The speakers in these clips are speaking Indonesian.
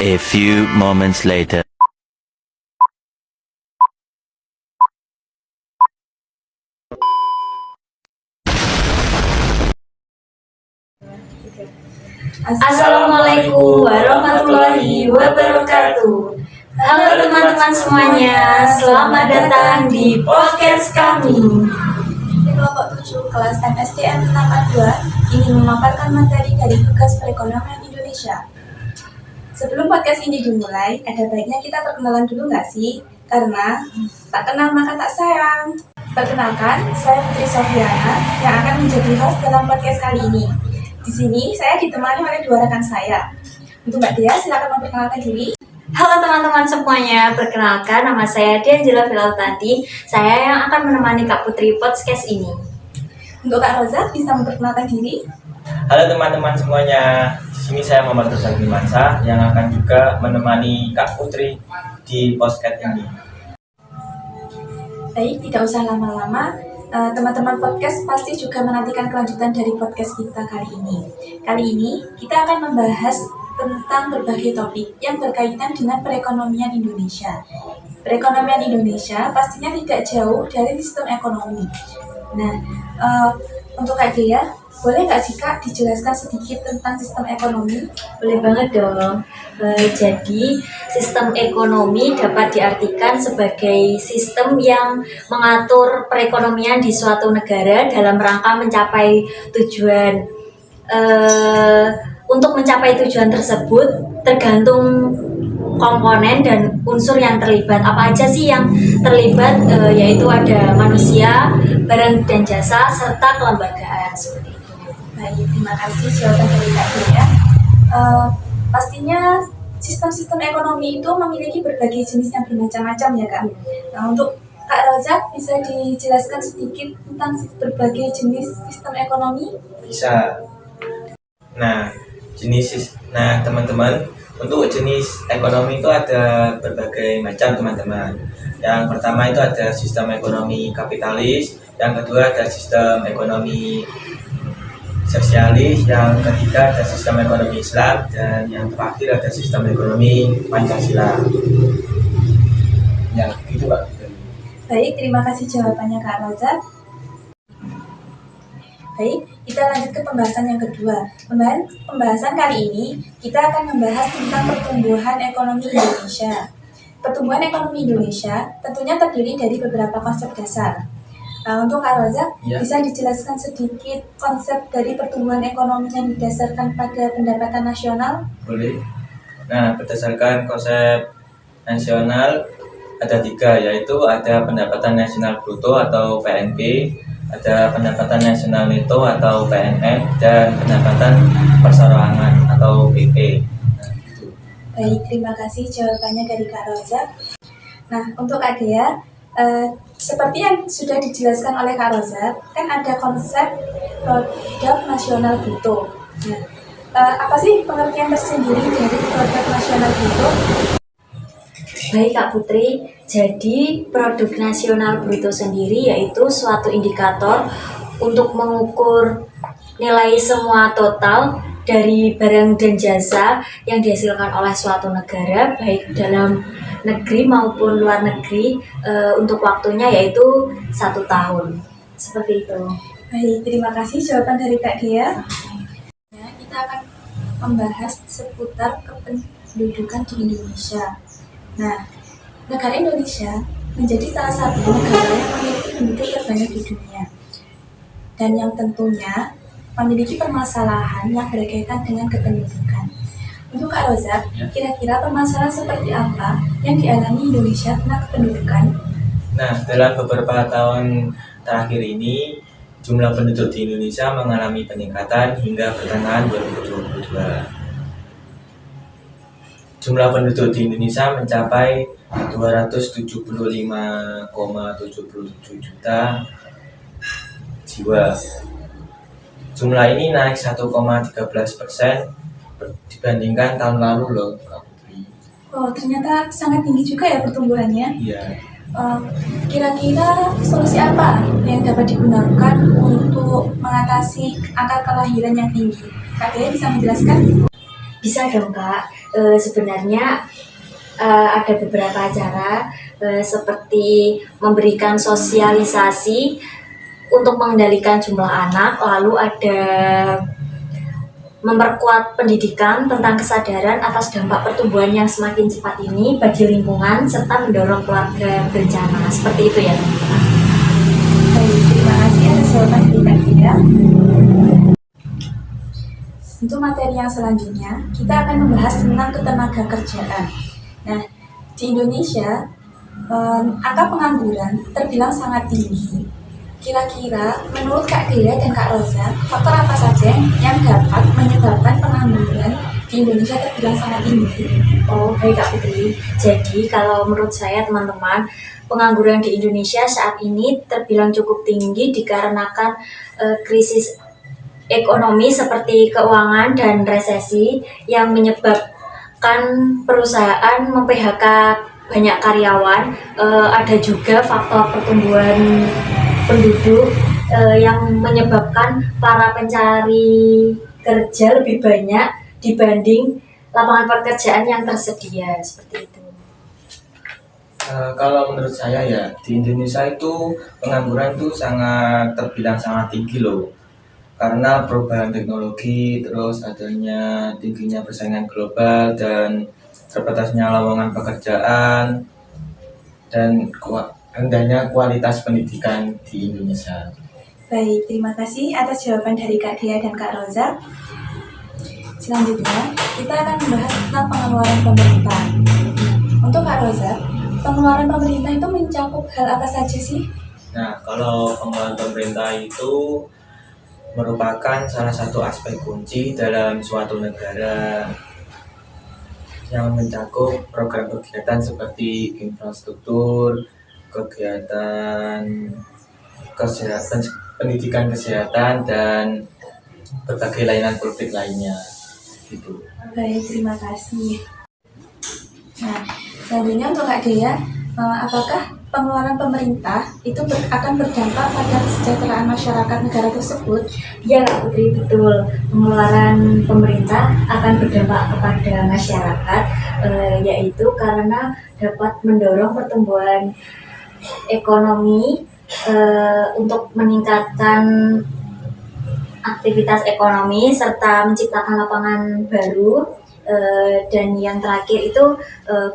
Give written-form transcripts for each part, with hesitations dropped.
A few moments later. Assalamualaikum warahmatullahi wabarakatuh. Halo teman-teman semuanya, selamat datang di podcast kami. Kelompok 7 kelas MSDN 62 ingin memaparkan materi dari tugas perekonomian Indonesia. Sebelum podcast ini dimulai, ada baiknya kita perkenalan dulu nggak sih? Karena tak kenal maka tak sayang. Perkenalkan, saya Putri Sofiana yang akan menjadi host dalam podcast kali ini. Di sini saya ditemani oleh dua rekan saya. Untuk Mbak Dea, silakan memperkenalkan diri. Halo teman-teman semuanya, perkenalkan nama saya Dianjela Filautati. Saya yang akan menemani Kak Putri podcast ini. Untuk Kak Roza, bisa memperkenalkan diri. Halo teman-teman semuanya, di sini saya Muhammad Rusaki Mansa yang akan juga menemani Kak Putri di podcast ini. Baik, tidak usah lama-lama. Teman-teman podcast pasti juga menantikan kelanjutan dari podcast kita kali ini. Kali ini kita akan membahas tentang berbagai topik yang berkaitan dengan perekonomian Indonesia. Perekonomian Indonesia pastinya tidak jauh dari sistem ekonomi. Nah, untuk Kak Dea, boleh nggak sih Kak dijelaskan sedikit tentang sistem ekonomi? Boleh banget dong. Jadi, sistem ekonomi dapat diartikan sebagai sistem yang mengatur perekonomian di suatu negara dalam rangka mencapai tujuan. Untuk mencapai tujuan tersebut, tergantung komponen dan unsur yang terlibat. Apa aja sih yang terlibat? Yaitu ada manusia, barang dan jasa, serta kelembagaan. Seperti itu. Baik, terima kasih jawaban dari Kak Dea. Pastinya sistem-sistem ekonomi itu memiliki berbagai jenis yang bermacam-macam ya Kak. Nah, untuk Kak Rozak bisa dijelaskan sedikit tentang berbagai jenis sistem ekonomi? Bisa. Nah, teman-teman, untuk jenis ekonomi itu ada berbagai macam teman-teman. Yang pertama itu ada sistem ekonomi kapitalis, yang kedua ada sistem ekonomi sosialis, yang ketiga ada sistem ekonomi Islam, dan yang terakhir ada sistem ekonomi Pancasila. Ya, itu Pak. Baik, terima kasih jawabannya Kak Rozak. Baik, kita lanjut ke pembahasan yang kedua. Pembahasan kali ini kita akan membahas tentang pertumbuhan ekonomi Indonesia. Pertumbuhan ekonomi Indonesia tentunya terdiri dari beberapa konsep dasar. Nah, untuk Kak Rozak, bisa dijelaskan sedikit konsep dari pertumbuhan ekonomi yang didasarkan pada pendapatan nasional? Boleh. Nah, berdasarkan konsep nasional ada 3, yaitu ada pendapatan nasional bruto atau PNB, ada pendapatan nasional neto atau PNN, dan pendapatan perseorangan atau PP. Baik, terima kasih jawabannya dari Kak Rozak. Nah, untuk Kak Dea, seperti yang sudah dijelaskan oleh Kak Rozak, kan ada konsep produk nasional bruto. Nah, apa sih pengertian tersendiri dari produk nasional bruto? Baik Kak Putri, jadi produk nasional bruto sendiri yaitu suatu indikator untuk mengukur nilai semua total dari barang dan jasa yang dihasilkan oleh suatu negara, baik dalam negeri maupun luar negeri, untuk waktunya yaitu 1 tahun. Seperti itu. Baik, terima kasih jawaban dari Kak Dea. Kita akan membahas seputar kependudukan di Indonesia. Nah, negara Indonesia menjadi salah satu negara yang memiliki penduduk terbanyak di dunia dan yang tentunya memiliki permasalahan yang berkaitan dengan kependudukan. Untuk Kak Rozak, kira-kira permasalahan seperti apa yang dialami Indonesia tentang kependudukan? Nah, dalam beberapa tahun terakhir ini, jumlah penduduk di Indonesia mengalami peningkatan hingga pertengahan 2022. Jumlah penduduk di Indonesia mencapai 275,77 juta jiwa. Jumlah ini naik 1,13% dibandingkan tahun lalu loh, Kak Putri. Oh, ternyata sangat tinggi juga ya pertumbuhannya. Iya. Kira-kira solusi apa yang dapat digunakan untuk mengatasi angka kelahiran yang tinggi? Kak Dea bisa menjelaskan? Bisa dong Kak. Sebenarnya ada beberapa cara seperti memberikan sosialisasi untuk mengendalikan jumlah anak, lalu ada memperkuat pendidikan tentang kesadaran atas dampak pertumbuhan yang semakin cepat ini bagi lingkungan, serta mendorong keluarga berencana. Seperti itu ya. Baik, terima kasih atas jawaban dari Kak Dea. Untuk materi yang selanjutnya, kita akan membahas tentang ketenagakerjaan. Nah, di Indonesia, angka pengangguran terbilang sangat tinggi. Kira-kira menurut Kak Dea dan Kak Rosa, faktor apa saja yang dapat menyebabkan pengangguran di Indonesia terbilang sangat tinggi? Oh, baik Kak Putri. Jadi kalau menurut saya teman-teman, pengangguran di Indonesia saat ini terbilang cukup tinggi dikarenakan krisis ekonomi seperti keuangan dan resesi yang menyebabkan perusahaan mem-PHK banyak karyawan. Ada juga faktor pertumbuhan penduduk yang menyebabkan para pencari kerja lebih banyak dibanding lapangan pekerjaan yang tersedia, seperti itu. Kalau menurut saya ya, di Indonesia itu pengangguran itu terbilang sangat tinggi loh. Karena perubahan teknologi, terus adanya tingginya persaingan global dan terbatasnya lowongan pekerjaan dan rendahnya kualitas pendidikan di Indonesia. Baik, terima kasih atas jawaban dari Kak Dea dan Kak Rosa. Selanjutnya, kita akan membahas tentang pengeluaran pemerintah. Untuk Kak Rosa, pengeluaran pemerintah itu mencakup hal apa saja sih? Nah, kalau pengeluaran pemerintah itu merupakan salah satu aspek kunci dalam suatu negara yang mencakup program kegiatan seperti infrastruktur, kegiatan kesehatan, pendidikan kesehatan, dan berbagai layanan publik lainnya. Gitu. Baik, terima kasih. Nah, selanjutnya untuk Kak Dea, apakah pengeluaran pemerintah itu akan berdampak pada kesejahteraan masyarakat negara tersebut? Ya Kak Putri, betul. Pengeluaran pemerintah akan berdampak kepada masyarakat, yaitu karena dapat mendorong pertumbuhan ekonomi untuk meningkatkan aktivitas ekonomi serta menciptakan lapangan baru, dan yang terakhir itu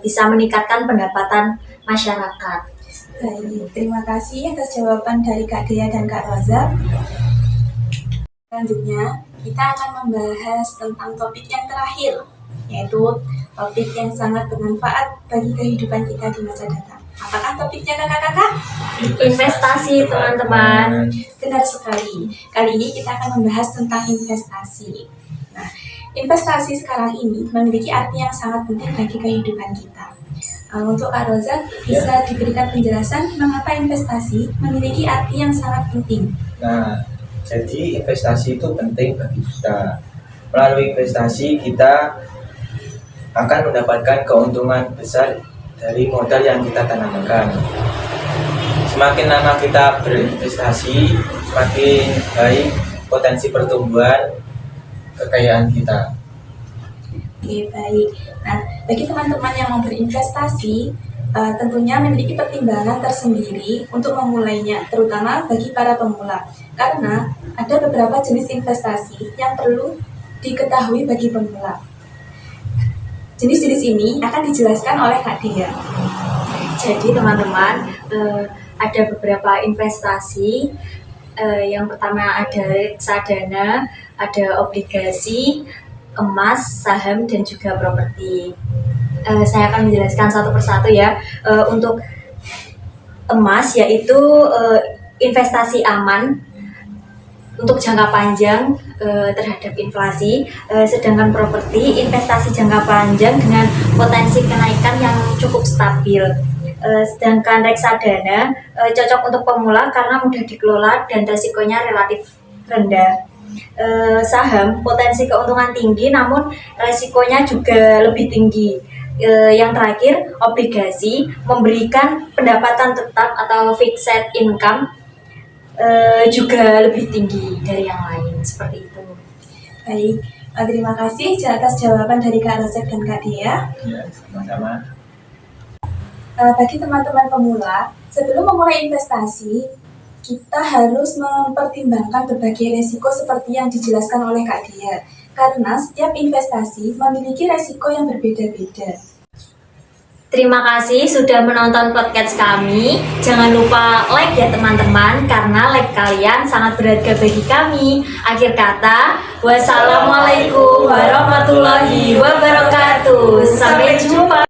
bisa meningkatkan pendapatan masyarakat. Baik, terima kasih atas jawaban dari Kak Dea dan Kak Rosa. Selanjutnya, kita akan membahas tentang topik yang terakhir, yaitu topik yang sangat bermanfaat bagi kehidupan kita di masa datang. Apakah topiknya kakak-kakak? Investasi teman-teman. Benar sekali. Kali ini kita akan membahas tentang investasi. Nah, investasi sekarang ini memiliki arti yang sangat penting bagi kehidupan kita. Untuk Kak Rosa, bisa diberikan penjelasan mengapa investasi memiliki arti yang sangat penting? Nah, jadi investasi itu penting bagi kita. Melalui investasi kita akan mendapatkan keuntungan besar dari modal yang kita tanamkan. Semakin lama kita berinvestasi, semakin baik potensi pertumbuhan kekayaan kita. Oke, baik. Nah, bagi teman-teman yang mau berinvestasi, tentunya memiliki pertimbangan tersendiri untuk memulainya, terutama bagi para pemula. Karena ada beberapa jenis investasi yang perlu diketahui bagi pemula. Jenis-jenis ini akan dijelaskan oleh Kak Dea. Jadi teman-teman, ada beberapa investasi. Yang pertama ada reksadana, ada obligasi, emas, saham, dan juga properti. Saya akan menjelaskan satu persatu ya. Untuk emas yaitu investasi aman untuk jangka panjang terhadap inflasi, sedangkan properti investasi jangka panjang dengan potensi kenaikan yang cukup stabil. Sedangkan reksadana cocok untuk pemula karena mudah dikelola dan resikonya relatif rendah. Saham potensi keuntungan tinggi namun resikonya juga lebih tinggi. Yang terakhir, obligasi memberikan pendapatan tetap atau fixed income juga lebih tinggi dari yang lain, seperti itu. Baik, Terima kasih atas jawaban dari Kak Rosek dan Kak Dea. Ya, sama-sama. Bagi teman-teman pemula, sebelum memulai investasi, kita harus mempertimbangkan berbagai resiko seperti yang dijelaskan oleh Kak Dea. Karena setiap investasi memiliki resiko yang berbeda-beda. Terima kasih sudah menonton podcast kami. Jangan lupa like ya teman-teman, karena like kalian sangat berharga bagi kami. Akhir kata, wassalamualaikum warahmatullahi wabarakatuh. Sampai jumpa.